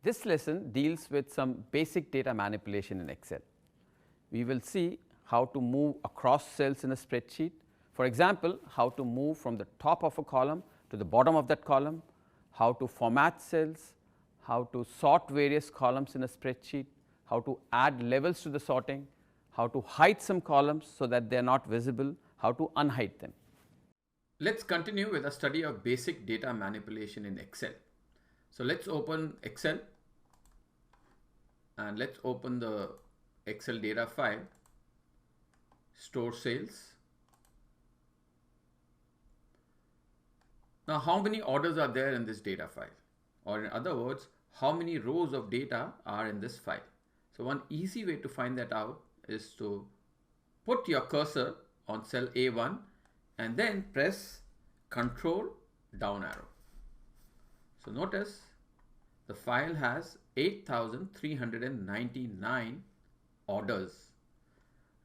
This lesson deals with some basic data manipulation in Excel. We will see how to move across cells in a spreadsheet. For example, how to move from the top of a column to the bottom of that column, how to format cells, how to sort various columns in a spreadsheet, how to add levels to the sorting, how to hide some columns so that they are not visible, how to unhide them. Let's continue with a study of basic data manipulation in Excel. So let's open Excel and let's open the Excel data file, store sales. Now, how many orders are there in this data file? Or in other words, how many rows of data are in this file? So one easy way to find that out is to put your cursor on cell A1 and then press Control down arrow. So notice the file has 8,399 orders.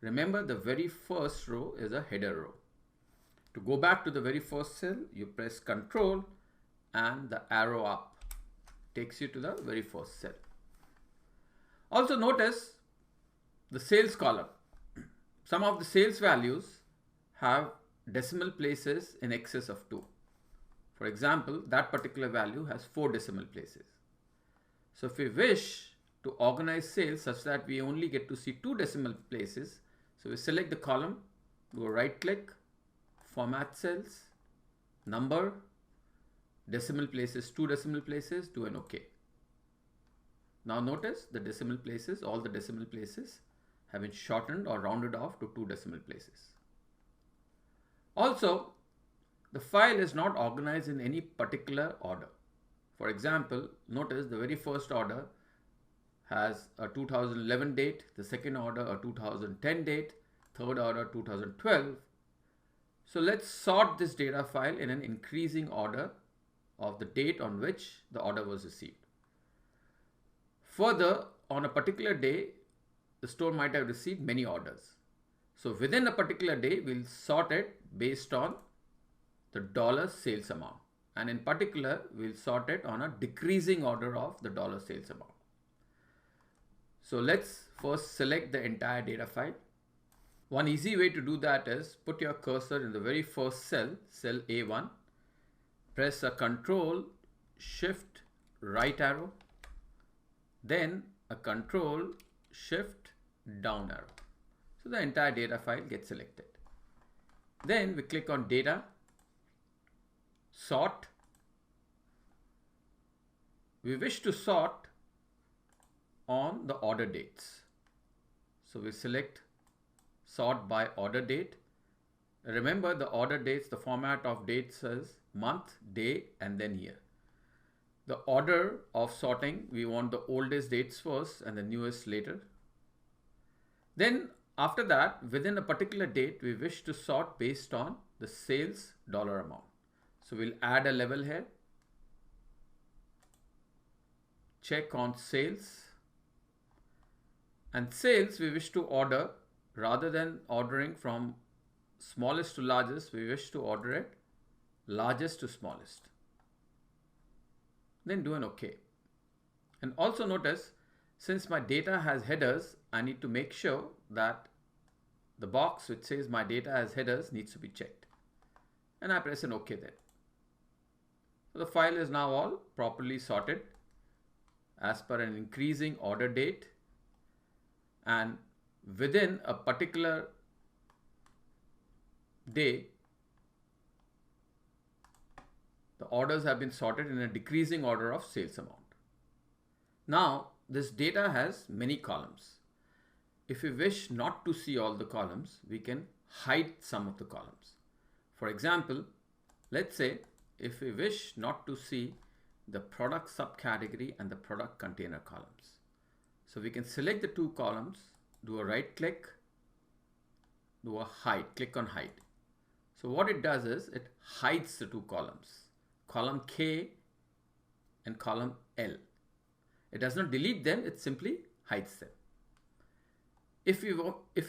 Remember, the very first row is a header row. To go back to the very first cell, you press Control and the arrow up takes you to the very first cell. Also notice the sales column. Some of the sales values have decimal places in excess of 2. For example, that particular value has 4 decimal places. So if we wish to organize sales such that we only get to see 2 decimal places, so we select the column, go right click, format cells, number, decimal places, 2 decimal places, do an OK. Now notice the decimal places, all the decimal places have been shortened or rounded off to 2 decimal places. Also, the file is not organized in any particular order. For example, notice the very first order has a 2011 date, the second order a 2010 date, third order 2012. So let's sort this data file in an increasing order of the date on which the order was received. Further, on a particular day, the store might have received many orders. So within a particular day, we'll sort it based on the dollar sales amount. And in particular, we'll sort it on a decreasing order of the dollar sales amount. So let's first select the entire data file. One easy way to do that is put your cursor in the very first cell, cell A1, press a Control, Shift, right arrow, then a Control, Shift, down arrow. So the entire data file gets selected. Then we click on Data, Sort. We wish to sort on the order dates. So we select Sort by order date. Remember, the order dates, the format of dates is month, day, and then year. The order of sorting, we want the oldest dates first and the newest later. Then after that, within a particular date, we wish to sort based on the sales dollar amount. So we'll add a level here. Check on sales. And sales, we wish to order, rather than ordering from smallest to largest, we wish to order it largest to smallest. Then do an OK. And also notice, since my data has headers, I need to make sure that the box which says my data has headers needs to be checked. And I press an OK there. So the file is now all properly sorted as per an increasing order date, and within a particular day, the orders have been sorted in a decreasing order of sales amount. Now, this data has many columns. If we wish not to see all the columns, we can hide some of the columns. For example, let's say if we wish not to see the product subcategory and the product container columns. So we can select the 2 columns, do a right click, do a hide, click on hide. So what it does is it hides the 2 columns, column K and column L. It does not delete them, it simply hides them. If we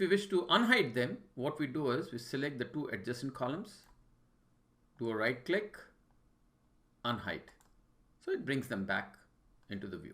wish to unhide them, what we do is we select the 2 adjacent columns, do a right click, unhide. So it brings them back into the view.